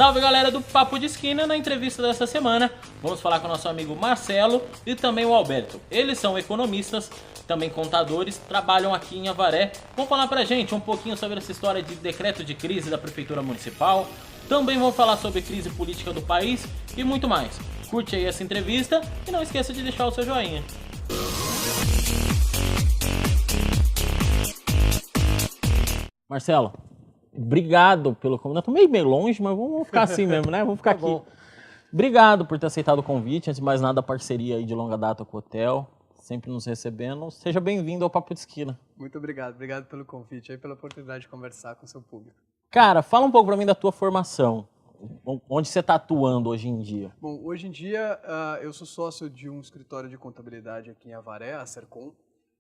Salve galera do Papo de Esquina, na entrevista dessa semana vamos falar com o nosso amigo Marcelo e também o Alberto. Eles são economistas, também contadores, trabalham aqui em Avaré. Vão falar pra gente um pouquinho sobre essa história de decreto de crise da Prefeitura Municipal. Também vão falar sobre crise política do país e muito mais. Curte aí essa entrevista e não esqueça de deixar o seu joinha. Marcelo, obrigado pelo convite. Eu tô meio longe, mas vamos ficar assim mesmo, né? Vamos ficar aqui. Bom. Obrigado por ter aceitado o convite. Antes de mais nada, a parceria aí de longa data com o hotel, sempre nos recebendo. Seja bem-vindo ao Papo de Esquina. Muito obrigado. Obrigado pelo convite e pela oportunidade de conversar com o seu público. Cara, fala um pouco pra mim da tua formação. Onde você está atuando hoje em dia? Bom, hoje em dia eu sou sócio de um escritório de contabilidade aqui em Avaré, a Sercom.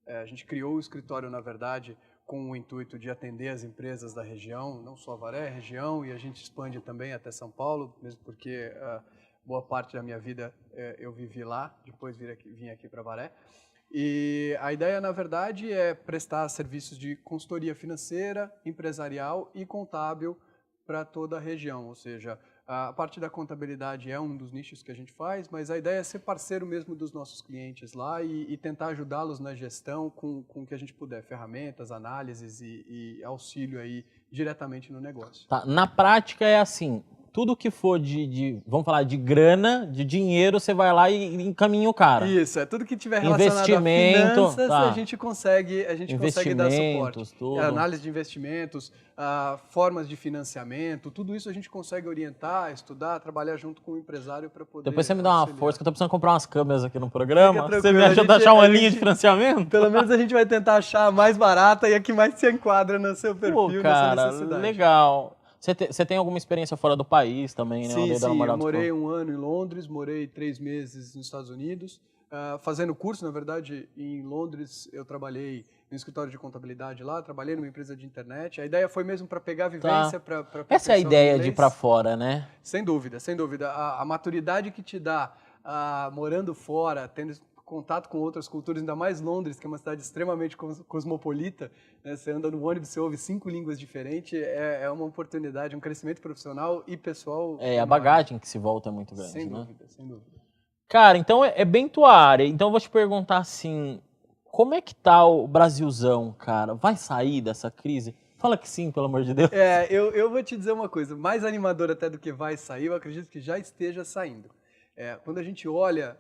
A gente criou o escritório, na verdade, com o intuito de atender as empresas da região, não só Avaré, região, e a gente expande também até São Paulo, mesmo porque boa parte da minha vida eu vivi lá, depois vim aqui para Avaré. E a ideia, na verdade, é prestar serviços de consultoria financeira, empresarial e contábil para toda a região, ou seja, a parte da contabilidade é um dos nichos que a gente faz, mas a ideia é ser parceiro mesmo dos nossos clientes lá e tentar ajudá-los na gestão com o que a gente puder, ferramentas, análises e auxílio aí diretamente no negócio. Tá, na prática é assim, tudo que for vamos falar de grana, de dinheiro, você vai lá e encaminha o cara. Isso, é tudo que tiver relacionado a finanças, a gente consegue dar suporte. Tudo. Análise de investimentos, formas de financiamento, tudo isso a gente consegue orientar, estudar, trabalhar junto com o empresário para poder... Depois você me dá uma força, que eu tô precisando comprar umas câmeras aqui no programa. Fica Você me tranquilo, ajuda a achar uma linha de financiamento? Pelo menos a gente vai tentar achar a mais barata e a que mais se enquadra no seu perfil, Pô, cara, na sua necessidade. Legal. Você tem alguma experiência fora do país também, né? Sim, eu morei um ano em Londres, morei 3 meses nos Estados Unidos, fazendo curso, na verdade, em Londres eu trabalhei no escritório de contabilidade lá, trabalhei numa empresa de internet, a ideia foi mesmo para pegar a vivência, para essa é a ideia de ir para fora, né? Sem dúvida, sem dúvida. A maturidade que te dá morando fora, tendo contato com outras culturas, ainda mais Londres, que é uma cidade extremamente cosmopolita, né? Você anda no ônibus, você ouve 5 línguas diferentes, é uma oportunidade, um crescimento profissional e pessoal. A bagagem que se volta é muito grande, sem né? dúvida, sem dúvida. Cara, então é bem tua área. Então eu vou te perguntar assim, como é que tá o Brasilzão, cara? Vai sair dessa crise? Fala que sim, pelo amor de Deus. Eu vou te dizer uma coisa, mais animadora até do que vai sair, eu acredito que já esteja saindo. Quando a gente olha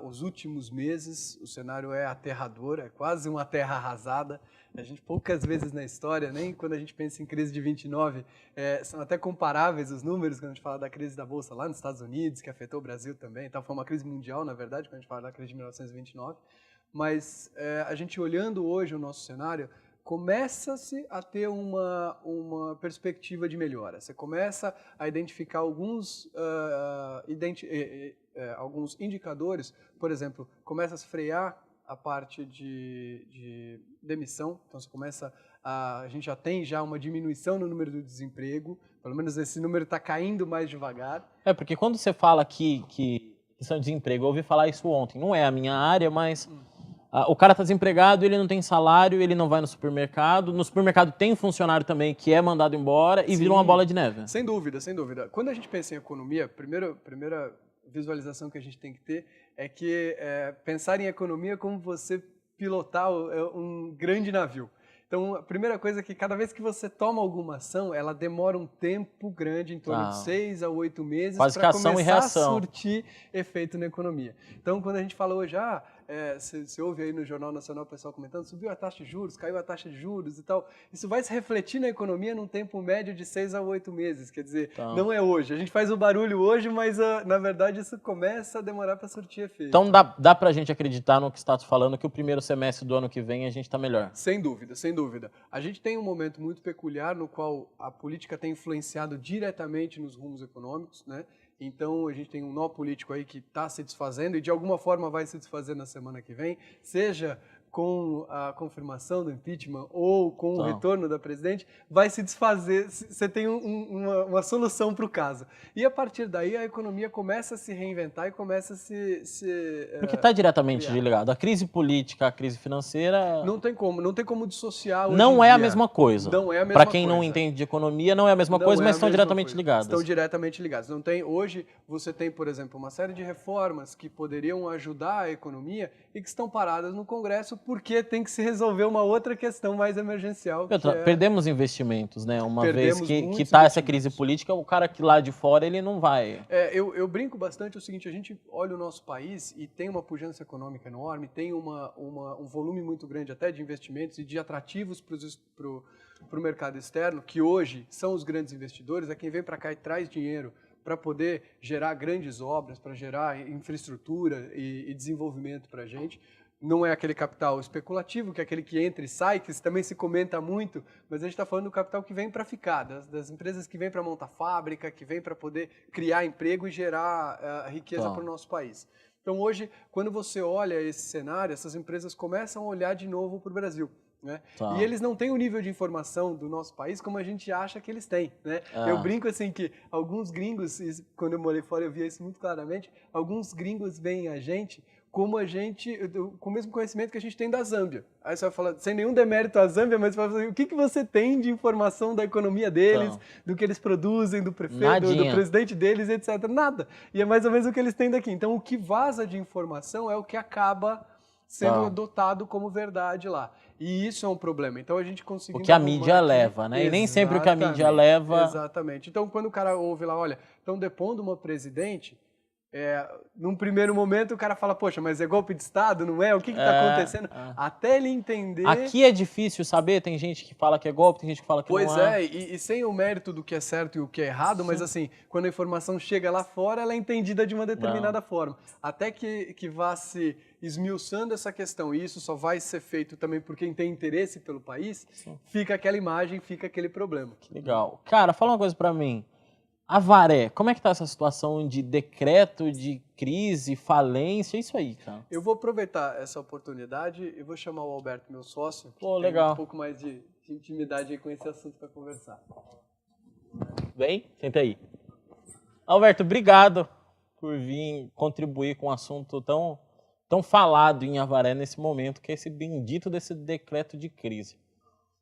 os últimos meses, o cenário é aterrador, é quase uma terra arrasada. A gente poucas vezes na história, nem quando a gente pensa em crise de 29, são até comparáveis os números quando a gente fala da crise da Bolsa lá nos Estados Unidos, que afetou o Brasil também. Então, foi uma crise mundial, na verdade, quando a gente fala da crise de 1929. Mas a gente olhando hoje o nosso cenário, começa-se a ter uma perspectiva de melhora. Você começa a identificar alguns indicadores, por exemplo, começa a se frear a parte de demissão, então você começa a gente já uma diminuição no número do desemprego, pelo menos esse número está caindo mais devagar. Porque quando você fala que questão de desemprego, eu ouvi falar isso ontem, não é a minha área, mas... O cara está desempregado, ele não tem salário, ele não vai no supermercado. No supermercado tem um funcionário também que é mandado embora e vira uma bola de neve. Sem dúvida, sem dúvida. Quando a gente pensa em economia, a primeira visualização que a gente tem que ter é que pensar em economia é como você pilotar um grande navio. Então, a primeira coisa é que cada vez que você toma alguma ação, ela demora um tempo grande, em torno de 6 a 8 meses, para começar a surtir efeito na economia. Então, quando a gente fala hoje, você ouve aí no Jornal Nacional o pessoal comentando, subiu a taxa de juros, caiu a taxa de juros e tal, isso vai se refletir na economia num tempo médio de 6 a 8 meses, quer dizer, não é hoje. A gente faz o barulho hoje, mas na verdade isso começa a demorar para surtir efeito. Então dá pra gente acreditar no que você está falando, que o primeiro semestre do ano que vem a gente está melhor? Sem dúvida, sem dúvida. A gente tem um momento muito peculiar no qual a política tem influenciado diretamente nos rumos econômicos, né? Então, a gente tem um nó político aí que está se desfazendo e, de alguma forma, vai se desfazer na semana que vem, seja com a confirmação do impeachment ou com o retorno da presidente, vai se desfazer, você tem uma solução para o caso. E a partir daí a economia começa a se reinventar e começa a Porque está diretamente ligado. A crise política, a crise financeira... Não tem como dissociar hoje Não em é a dia. mesma coisa. Não é a mesma Para quem coisa. não entende de economia, não é a mesma coisa, mas estão diretamente ligadas. Estão diretamente ligadas. Hoje você tem, por exemplo, uma série de reformas que poderiam ajudar a economia e que estão paradas no Congresso porque tem que se resolver uma outra questão mais emergencial. Perdemos investimentos, né? Uma vez que está essa crise política, o cara que lá de fora ele não vai. Eu brinco bastante o seguinte, a gente olha o nosso país e tem uma pujança econômica enorme, tem um volume muito grande até de investimentos e de atrativos para o mercado externo, que hoje são os grandes investidores, é quem vem para cá e traz dinheiro para poder gerar grandes obras, para gerar infraestrutura e desenvolvimento para a gente. Não é aquele capital especulativo, que é aquele que entra e sai, que também se comenta muito, mas a gente está falando do capital que vem para ficar, das empresas que vêm para montar fábrica, que vem para poder criar emprego e gerar riqueza para o nosso país. Então hoje, quando você olha esse cenário, essas empresas começam a olhar de novo para o Brasil. Né? E eles não têm o nível de informação do nosso país como a gente acha que eles têm. Né? Eu brinco assim que alguns gringos, quando eu morei fora eu via isso muito claramente, alguns gringos veem a gente com o mesmo conhecimento que a gente tem da Zâmbia. Aí você vai falar, sem nenhum demérito à Zâmbia, mas você vai falar, o que você tem de informação da economia deles, do que eles produzem, do prefeito, do presidente deles, etc. Nada. E é mais ou menos o que eles têm daqui. Então o que vaza de informação é o que acaba sendo adotado como verdade lá. E isso é um problema. Então a gente conseguindo... O que a mídia leva, né? E nem sempre o que a mídia leva... Exatamente. Então quando o cara ouve lá, olha, estão depondo uma presidente... num primeiro momento o cara fala, poxa, mas é golpe de Estado, não é? O que está acontecendo? Até ele entender... Aqui é difícil saber, tem gente que fala que é golpe, tem gente que fala que não é. Pois é, e sem o mérito do que é certo e o que é errado, mas assim, quando a informação chega lá fora, ela é entendida de uma determinada forma. Até que vá se esmiuçando essa questão, e isso só vai ser feito também por quem tem interesse pelo país, fica aquela imagem, fica aquele problema. Que legal. Cara, fala uma coisa pra mim. Avaré, como é que tá essa situação de decreto de crise, falência, isso aí, cara? Eu vou aproveitar essa oportunidade e vou chamar o Alberto, meu sócio, que legal. tem um pouco mais de intimidade aí com esse assunto para conversar. Bem, senta aí. Alberto, obrigado por vir contribuir com um assunto tão falado em Avaré nesse momento, que é esse bendito desse decreto de crise.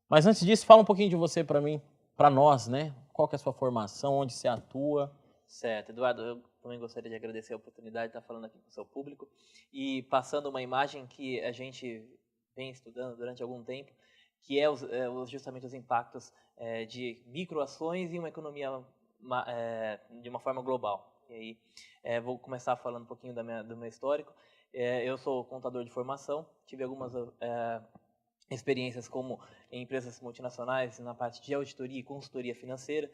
Mas antes disso, fala um pouquinho de você para mim, para nós, né? Qual que é a sua formação, onde você atua? Certo, Eduardo, eu também gostaria de agradecer a oportunidade de estar falando aqui com o seu público e passando uma imagem que a gente vem estudando durante algum tempo, que é justamente os impactos de microações em uma economia de uma forma global. E aí, vou começar falando um pouquinho do meu histórico. Eu sou contador de formação, tive algumas experiências como em empresas multinacionais na parte de auditoria e consultoria financeira,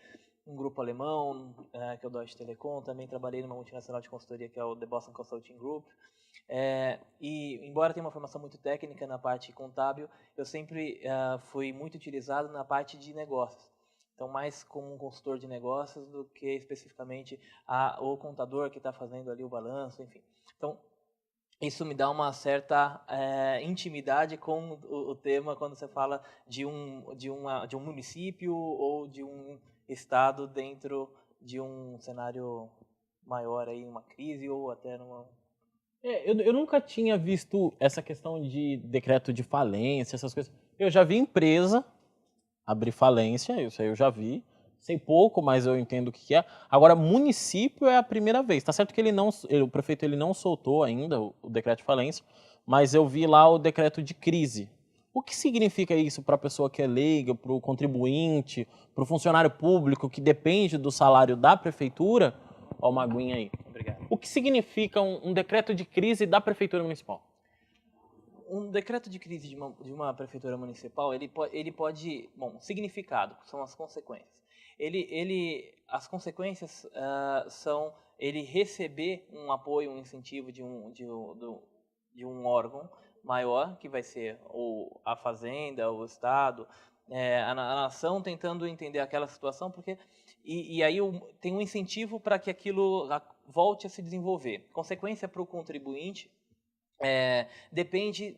um grupo alemão, que é o Deutsche Telekom, também trabalhei numa multinacional de consultoria que é o The Boston Consulting Group. E embora tenha uma formação muito técnica na parte contábil, eu sempre fui muito utilizado na parte de negócios. Então, mais como um consultor de negócios do que especificamente o contador que está fazendo ali o balanço, enfim. Então, isso me dá uma certa intimidade com o tema quando você fala de um município ou de um estado dentro de um cenário maior, aí, uma crise ou até numa... Eu nunca tinha visto essa questão de decreto de falência, essas coisas. Eu já vi empresa abrir falência, isso aí eu já vi. Sei pouco, mas eu entendo o que é. Agora, município é a primeira vez. Tá certo que o prefeito ele não soltou ainda o decreto de falência, mas eu vi lá o decreto de crise. O que significa isso para a pessoa que é leiga, para o contribuinte, para o funcionário público que depende do salário da prefeitura? Ó, uma aguinha aí. Obrigado. O que significa um decreto de crise da prefeitura municipal? Um decreto de crise de uma prefeitura municipal, ele pode, significado, são as consequências. As consequências são ele receber um apoio, um incentivo de um órgão maior, que vai ser a Fazenda, o Estado, a nação tentando entender aquela situação, porque e aí tem um incentivo para que aquilo volte a se desenvolver. Consequência para o contribuinte depende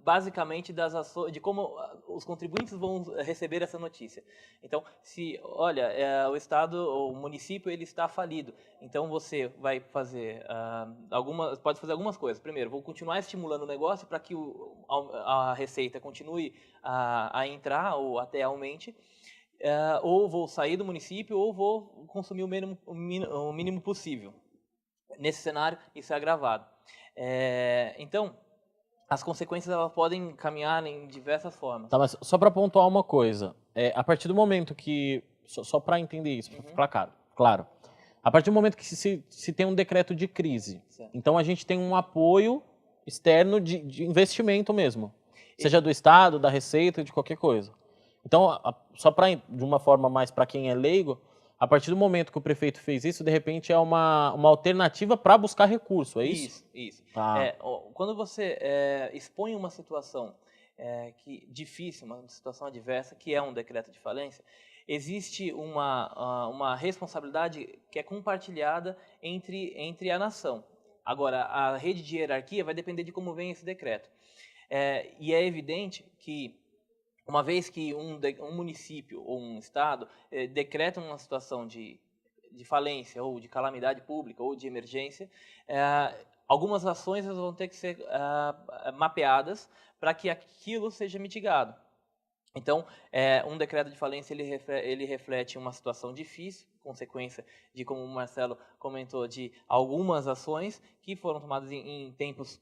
basicamente das ações, de como os contribuintes vão receber essa notícia. Então, se, olha, o Estado, o município, ele está falido, então você vai fazer pode fazer algumas coisas. Primeiro, vou continuar estimulando o negócio para que a receita continue a entrar ou até aumente, ou vou sair do município ou vou consumir o mínimo possível. Nesse cenário, isso é agravado. Então, as consequências elas podem caminhar em diversas formas. Tá, mas só para pontuar uma coisa, a partir do momento que, só para entender isso, para ficar claro, a partir do momento que se tem um decreto de crise, Certo. então a gente tem um apoio externo de investimento mesmo, seja do Estado, da Receita, de qualquer coisa. Então, só de uma forma mais para quem é leigo, a partir do momento que o prefeito fez isso, de repente é uma alternativa para buscar recurso, é isso? Isso. Tá. Quando você expõe uma situação difícil, uma situação adversa, que é um decreto de falência, existe uma responsabilidade que é compartilhada entre a nação. Agora, a rede de hierarquia vai depender de como vem esse decreto. E é evidente que, uma vez que um município ou um estado decreta uma situação de falência ou de calamidade pública ou de emergência, algumas ações vão ter que ser mapeadas para que aquilo seja mitigado. Então, um decreto de falência ele reflete uma situação difícil, consequência de, como o Marcelo comentou, de algumas ações que foram tomadas em tempos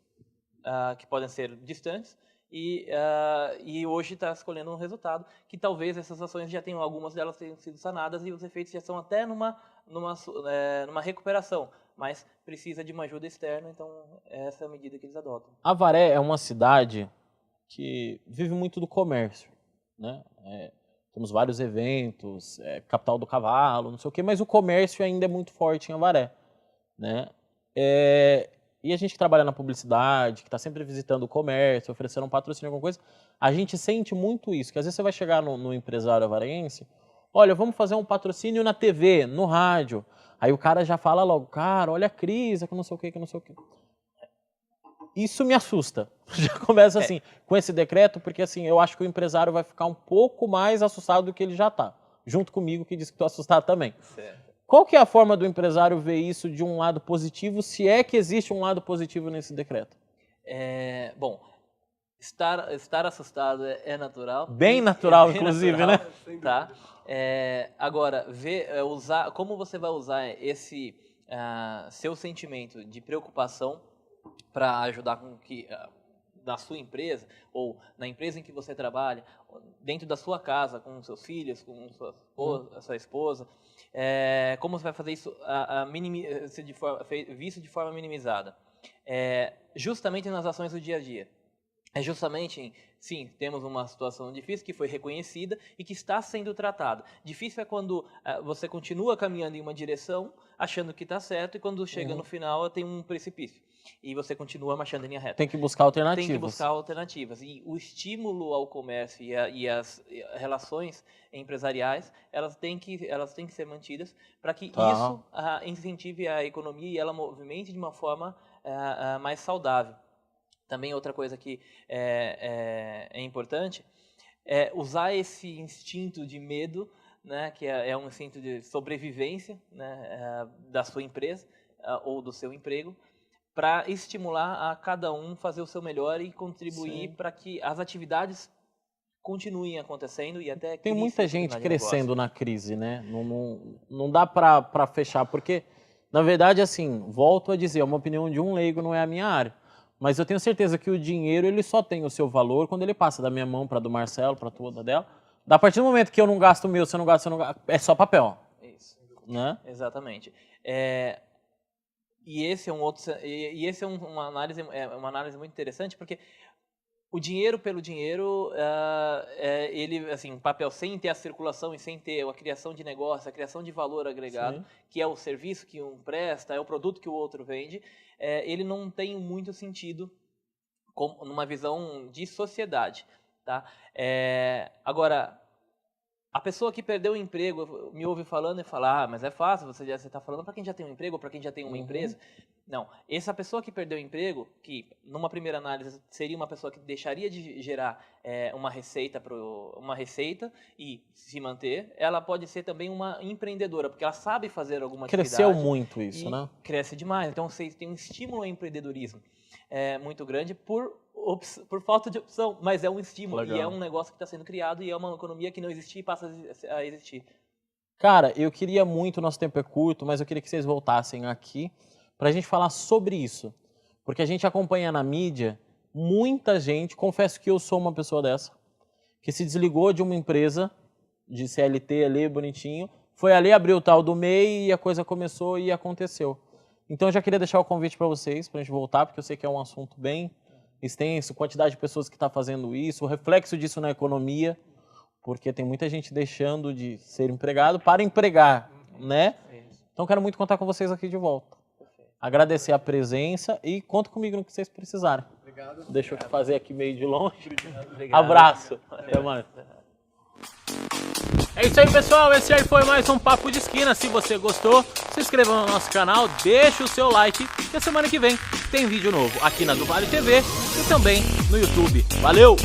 que podem ser distantes, e hoje está escolhendo um resultado que talvez essas ações já tenham, algumas delas tenham sido sanadas e os efeitos já estão até numa recuperação, mas precisa de uma ajuda externa, então essa é a medida que eles adotam. Avaré é uma cidade que vive muito do comércio, né? Temos vários eventos, capital do cavalo, não sei o quê, mas o comércio ainda é muito forte em Avaré, né? E a gente que trabalha na publicidade, que está sempre visitando o comércio, oferecendo um patrocínio, alguma coisa, a gente sente muito isso, que às vezes você vai chegar no empresário avarense, olha, vamos fazer um patrocínio na TV, no rádio, aí o cara já fala logo, cara, olha a crise, que não sei o quê, que não sei o quê. Isso me assusta, já começa assim, com esse decreto, porque assim, eu acho que o empresário vai ficar um pouco mais assustado do que ele já está, junto comigo, que disse que estou assustado também. Certo. Qual que é a forma do empresário ver isso de um lado positivo, se é que existe um lado positivo nesse decreto? Bom, estar assustado é natural. Bem natural, bem inclusive, natural, né? Tá? Agora, como você vai usar esse seu sentimento de preocupação para ajudar com que na sua empresa ou na empresa em que você trabalha, dentro da sua casa, com seus filhos, com sua esposa, como você vai fazer isso visto de forma minimizada? Justamente nas ações do dia a dia. Justamente, sim, temos uma situação difícil que foi reconhecida e que está sendo tratada. Difícil é quando você continua caminhando em uma direção, achando que está certo, e quando chega no final tem um precipício. E você continua marchando em linha reta. Tem que buscar alternativas. Tem que buscar alternativas. E o estímulo ao comércio e as relações empresariais, elas têm que ser mantidas para que isso incentive a economia e ela movimente de uma forma mais saudável. Também outra coisa que é importante é usar esse instinto de medo, né, que é um instinto de sobrevivência, né, da sua empresa ou do seu emprego, para estimular a cada um fazer o seu melhor e contribuir para que as atividades continuem acontecendo e até tem muita gente crescendo na crise, né? Não dá para fechar, porque, na verdade, assim, volto a dizer, uma opinião de um leigo não é a minha área. Mas eu tenho certeza que o dinheiro ele só tem o seu valor quando ele passa da minha mão para do Marcelo, para tua, da dela. A partir do momento que eu não gasto o meu, você não gasta, é só papel. Isso. Né? Exatamente. E esse é uma análise muito interessante, porque o dinheiro pelo dinheiro, ele, assim, um papel sem ter a circulação e sem ter a criação de negócio, a criação de valor agregado, que é o serviço que um presta, é o produto que o outro vende, ele não tem muito sentido numa visão de sociedade. Tá? Agora, A pessoa que perdeu o emprego me ouve falando e fala, mas é fácil, você está falando para quem já tem um emprego ou para quem já tem uma empresa. Não, essa pessoa que perdeu o emprego, que numa primeira análise seria uma pessoa que deixaria de gerar uma receita e se manter, ela pode ser também uma empreendedora, porque ela sabe fazer alguma atividade. Cresceu muito isso, né? Cresce demais, então você tem um estímulo ao empreendedorismo muito grande por falta de opção, mas é um estímulo. Legal. E é um negócio que está sendo criado e é uma economia que não existia e passa a existir. Cara, eu queria muito, nosso tempo é curto, mas eu queria que vocês voltassem aqui pra gente falar sobre isso. Porque a gente acompanha na mídia muita gente, confesso que eu sou uma pessoa dessa, que se desligou de uma empresa de CLT ali, bonitinho, foi ali, abriu o tal do MEI e a coisa começou e aconteceu. Então eu já queria deixar o convite para vocês, pra gente voltar, porque eu sei que é um assunto bem extenso, quantidade de pessoas que está fazendo isso, o reflexo disso na economia, porque tem muita gente deixando de ser empregado para empregar, né? Então quero muito contar com vocês aqui de volta. Agradecer a presença e conta comigo no que vocês precisarem. Obrigado. Deixa eu te fazer aqui meio de longe. Obrigado. Abraço. Até mais. É isso aí, pessoal, esse aí foi mais um Papo de Esquina. Se você gostou, se inscreva no nosso canal, deixa o seu like e a semana que vem tem vídeo novo aqui na do Vale TV e também no YouTube. Valeu!